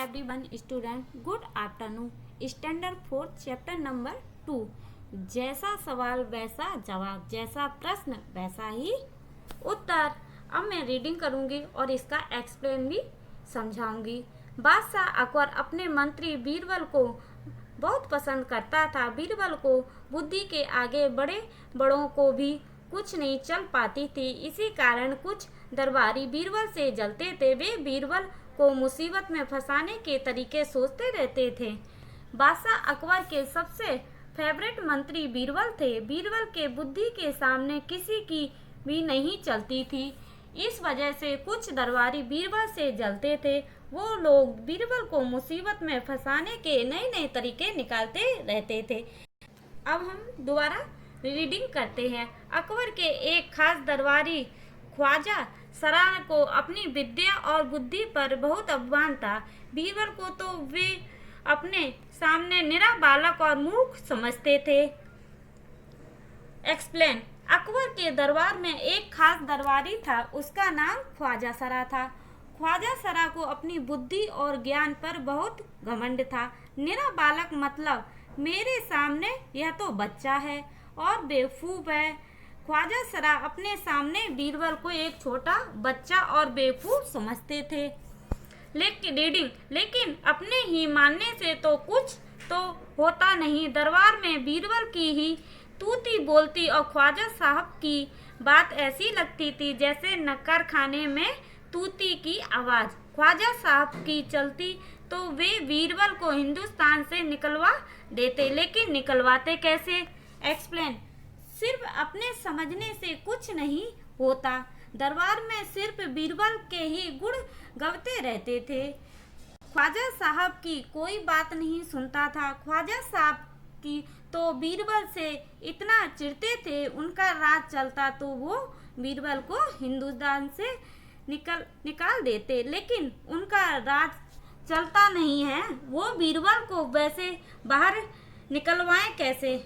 everyone student, good afternoon. Standard 4 chapter number 2. जैसा सवाल वैसा जवाब, जैसा प्रश्न वैसा ही उत्तर। अब मैं रीडिंग करूंगी और इसका एक्सप्लेन भी समझाऊंगी। बादशाह अकबर अपने मंत्री बीरबल को बहुत पसंद करता था। बीरबल को बुद्धि के आगे बड़े बड़ों को भी कुछ नहीं चल पाती थी। इसी कारण कुछ दरबारी बीरबल से जलते थे। वे बीरबल को मुसीबत में फंसाने के तरीके सोचते रहते थे। बादशाह अकबर के सबसे फेवरेट मंत्री बीरबल थे। बीरबल के बुद्धि के सामने किसी की भी नहीं चलती थी। इस वजह से कुछ दरबारी बीरबल से जलते थे। वो लोग बीरबल को मुसीबत में फंसाने के नए नए तरीके निकालते रहते थे। अब हम दोबारा रीडिंग करते हैं। अकबर के एक खास दरबारी ख्वाजा सराय को अपनी विद्या और बुद्धि पर बहुत अभिमान था। बीरबल को तो वे अपने सामने निरा बालक और मूर्ख समझते थे। एक्सप्लेन। अकबर के दरबार में एक खास दरबारी था। उसका नाम ख्वाजा सरा था। ख्वाजा सरा को अपनी बुद्धि और ज्ञान पर बहुत घमंड था। निरा बालक मतलब मेरे सामने यह तो बच्चा है और बेवकूफ है। ख्वाजा सरा अपने सामने बीरबल को एक छोटा बच्चा और बेवकूफ समझते थे। लेकिन अपने ही मानने से तो कुछ तो होता नहीं। दरबार में बीरबल की ही तूती बोलती और ख्वाजा साहब की बात ऐसी लगती थी जैसे नक्कर खाने में तूती की आवाज ख्वाजा साहब की चलती तो वे बीरबल को हिंदुस्तान से निकलवा देते। लेकिन निकलवाते कैसे? एक्सप्लेन। सिर्फ अपने समझने से कुछ नहीं होता। दरबार में सिर्फ बीरबल के ही गुण गवते रहते थे। ख्वाजा साहब की कोई बात नहीं सुनता था। ख्वाजा साहब की तो बीरबल से इतना चिढ़ते थे। उनका राज चलता तो वो बीरबल को हिंदुस्तान से निकाल देते। लेकिन उनका राज चलता नहीं है। वो बीरबल को वैसे बाहर निकलवाएं कैसे?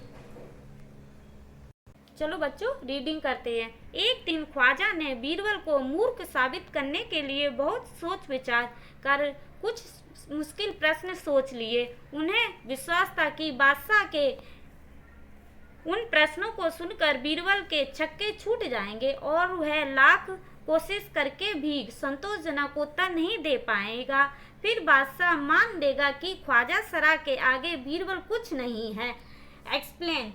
चलो बच्चों रीडिंग करते हैं। एक दिन ख्वाजा ने बीरबल को मूर्ख साबित करने के लिए बहुत सोच विचार कर कुछ मुश्किल प्रश्न सोच लिए। उन्हें विश्वास था कि बादशाह के उन प्रश्नों को सुनकर बीरबल के छक्के छूट जाएंगे और वह लाख कोशिश करके भी संतोषजनक उत्तर नहीं दे पाएगा। फिर बादशाह मान लेगा कि ख्वाजा सरा के आगे बीरबल कुछ नहीं है। एक्सप्लेन।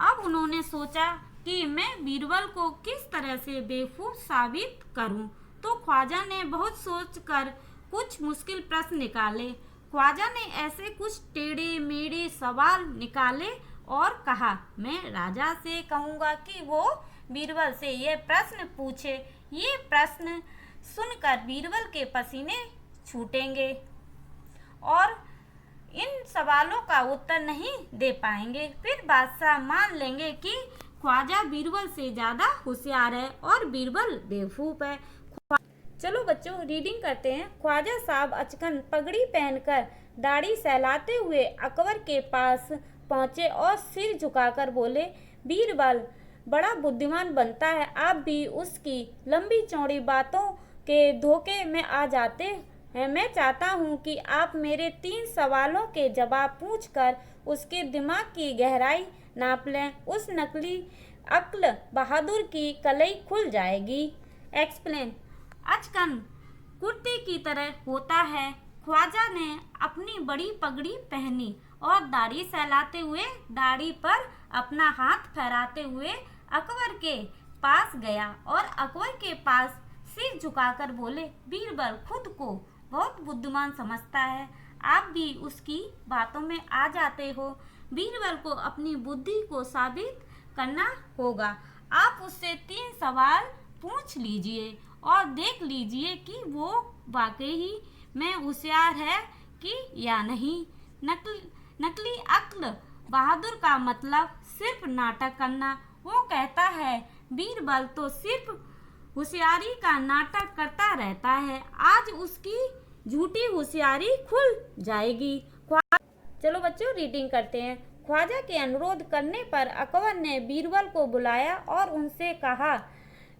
अब उन्होंने सोचा कि मैं बीरबल को किस तरह से बेवकूफ साबित करूं। तो ख्वाजा ने बहुत सोचकर कुछ मुश्किल प्रश्न निकाले। ख्वाजा ने ऐसे कुछ टेढ़े मेढ़े सवाल निकाले और कहा, मैं राजा से कहूँगा कि वो बीरबल से ये प्रश्न पूछे। ये प्रश्न सुनकर बीरबल के पसीने छूटेंगे और इन सवालों का उत्तर नहीं दे पाएंगे। फिर बादशाह मान लेंगे कि ख्वाजा बीरबल से ज़्यादा होशियार है और बीरबल बेवकूफ़ है। चलो बच्चों रीडिंग करते हैं। ख्वाजा साहब अचकन पगड़ी पहनकर दाढ़ी सहलाते हुए अकबर के पास पहुँचे और सिर झुकाकर बोले, बीरबल बड़ा बुद्धिमान बनता है। आप भी उसकी लंबी चौड़ी बातों के धोखे में आ जाते हैं। मैं चाहता हूं कि आप मेरे 3 सवालों के जवाब पूछकर उसके दिमाग की गहराई नाप लें। उस नकली अक्ल बहादुर की कलई खुल जाएगी। एक्सप्लेन। अचकन कुर्ते की तरह होता है। ख्वाजा ने अपनी बड़ी पगड़ी पहनी और दाढ़ी सहलाते हुए दाढ़ी पर अपना हाथ फहराते हुए अकबर के पास गया और अकबर के पास सिर झुकाकर बोले, बीरबल खुद को बहुत बुद्धिमान समझता है। आप भी उसकी बातों में आ जाते हो। बीरबल को अपनी बुद्धि को साबित करना होगा। आप उससे 3 सवाल पूछ लीजिए और देख लीजिए कि वो वाकई ही में होशियार है कि या नहीं। नकली अक्ल बहादुर का मतलब सिर्फ नाटक करना। वो कहता है बीरबल तो सिर्फ होशियारी का नाटक करता रहता है। आज उसकी झूठी होशियारी खुल जाएगी। चलो बच्चों रीडिंग करते हैं। ख्वाजा के अनुरोध करने पर अकबर ने बीरबल को बुलाया और उनसे कहा,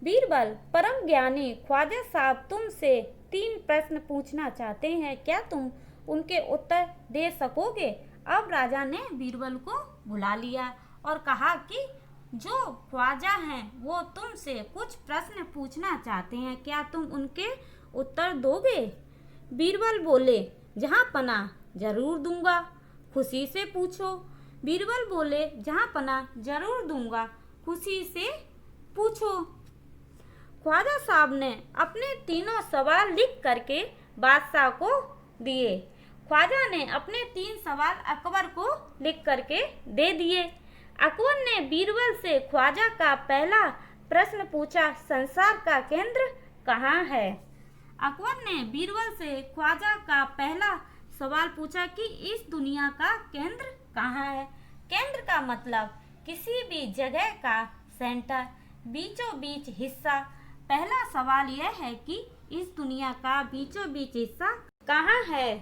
बीरबल परम ज्ञानी ख्वाजा साहब तुमसे 3 प्रश्न पूछना चाहते हैं, क्या तुम उनके उत्तर दे सकोगे? अब राजा ने बीरबल को बुला लिया और कहा कि जो ख्वाजा हैं वो तुमसे कुछ प्रश्न पूछना चाहते हैं, क्या तुम उनके उत्तर दोगे? बीरबल बोले, जहाँ पना जरूर दूंगा, खुशी से पूछो। बीरबल बोले, जहाँ पना जरूर दूंगा, खुशी से पूछो। ख्वाजा साहब ने अपने तीनों सवाल लिख करके बादशाह को दिए। ख्वाजा ने अपने 3 सवाल अकबर को लिख करके दे दिए। अकबर ने बीरबल से ख्वाजा का पहला प्रश्न पूछा, संसार का केंद्र कहाँ है? अकबर ने बीरबल से ख्वाजा का पहला सवाल पूछा कि इस दुनिया का केंद्र कहाँ है? केंद्र का मतलब किसी भी जगह का सेंटर, बीचों बीच हिस्सा। पहला सवाल यह है कि इस दुनिया का बीचों बीच हिस्सा कहाँ है?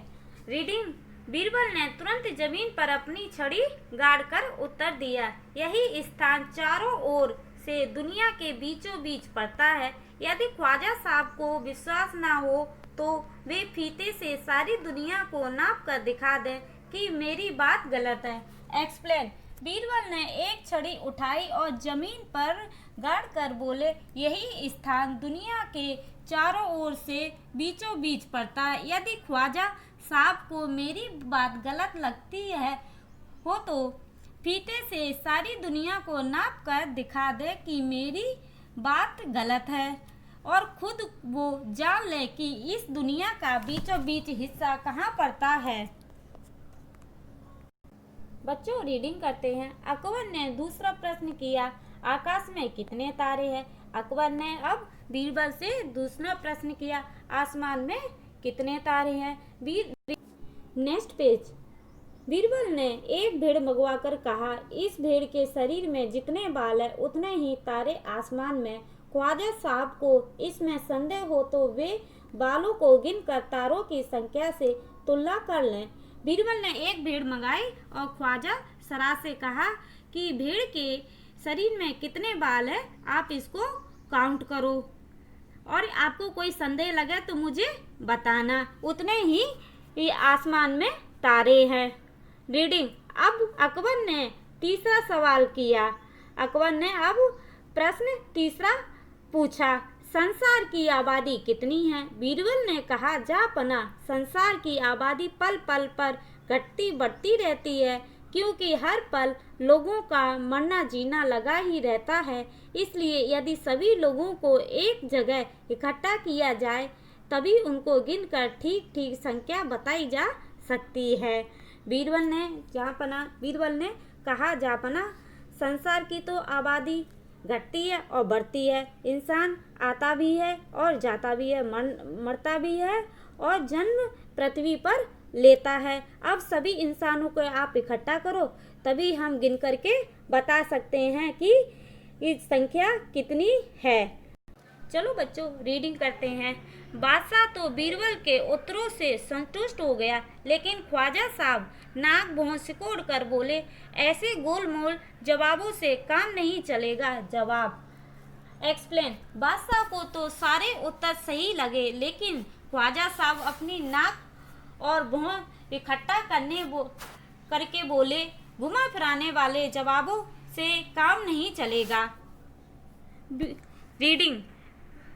रीडिंग। बीरबल ने तुरंत जमीन पर अपनी छड़ी गाड़कर उत्तर दिया, यही स्थान चारों ओर से दुनिया के बीचों बीच पड़ता है। यदि ख्वाजा साहब को विश्वास ना हो तो वे फीते से सारी दुनिया को नाप कर दिखा दें कि मेरी बात गलत है। एक्सप्लेन। बीरबल ने एक छड़ी उठाई और जमीन पर गाड़कर बोले, यही स्थान दुनिया के चारों ओर से बीचों बीच पड़ता है। यदि ख्वाजा साहब को मेरी बात गलत लगती है हो तो फीते से सारी दुनिया को नाप कर दिखा दे कि मेरी बात गलत है और खुद वो जान ले कि इस दुनिया का बीचों बीच हिस्सा कहाँ पड़ता है। बच्चों रीडिंग करते हैं। अकबर ने दूसरा प्रश्न किया, आकाश में कितने तारे हैं? अकबर ने अब बीरबल से दूसरा प्रश्न किया, आसमान में कितने तारे हैं? Next page. बीरबल ने एक भेड़ मंगवा कर कहा, इस भेड़ के शरीर में जितने बाल है उतने ही तारे आसमान में। ख्वाजा साहब को इसमें संदेह हो तो वे बालों को गिनकर तारों की संख्या से तुलना कर लें। बीरबल ने एक भेड़ मंगाई और ख्वाजा सराय से कहा कि भेड़ के शरीर में कितने बाल है, आप इसको काउंट करो और आपको कोई संदेह लगे तो मुझे बताना। उतने ही ये आसमान में तारे हैं। रीडिंग। अब अकबर ने तीसरा सवाल किया। अकबर ने अब प्रश्न तीसरा पूछा, संसार की आबादी कितनी है? बीरबल ने कहा, जापना संसार की आबादी पल पल पर घटती बढ़ती रहती है, क्योंकि हर पल लोगों का मरना जीना लगा ही रहता है। इसलिए यदि सभी लोगों को एक जगह इकट्ठा किया जाए तभी उनको गिनकर ठीक ठीक संख्या बताई जा सकती है। बीरबल ने कहा, जापना संसार की तो आबादी घटती है और बढ़ती है, इंसान आता भी है और जाता भी है, मरता भी है और जन्म पृथ्वी पर लेता है। अब सभी इंसानों को आप इकट्ठा करो तभी हम गिन करके बता सकते हैं कि इस संख्या कितनी है। चलो बच्चों रीडिंग करते हैं। बादशाह तो बीरबल के उत्तरों से संतुष्ट हो गया, लेकिन ख्वाजा साहब नाक भौं सिकोड़ कर बोले, ऐसे गोलमोल जवाबों से काम नहीं चलेगा। जवाब। एक्सप्लेन। बादशाह को तो सारे उत्तर सही लगे, लेकिन ख्वाजा साहब अपनी नाक और भौं इकट्ठा करके बोले, घुमा फिराने वाले जवाबों से काम नहीं चलेगा। रीडिंग।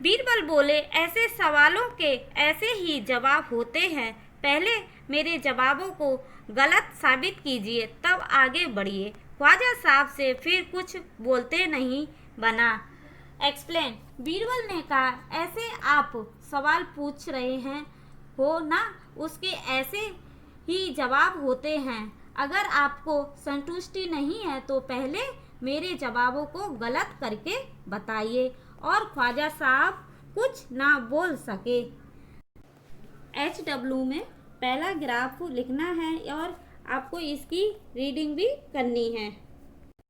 बीरबल बोले, ऐसे सवालों के ऐसे ही जवाब होते हैं, पहले मेरे जवाबों को गलत साबित कीजिए तब आगे बढ़िए। ख्वाजा साहब से फिर कुछ बोलते नहीं बना। एक्सप्लेन। बीरबल ने कहा, ऐसे आप सवाल पूछ रहे हैं हो ना, उसके ऐसे ही जवाब होते हैं। अगर आपको संतुष्टि नहीं है तो पहले मेरे जवाबों को गलत करके बताइए। और ख्वाजा साहब कुछ ना बोल सके। HW में पहला ग्राफ लिखना है और आपको इसकी रीडिंग भी करनी है।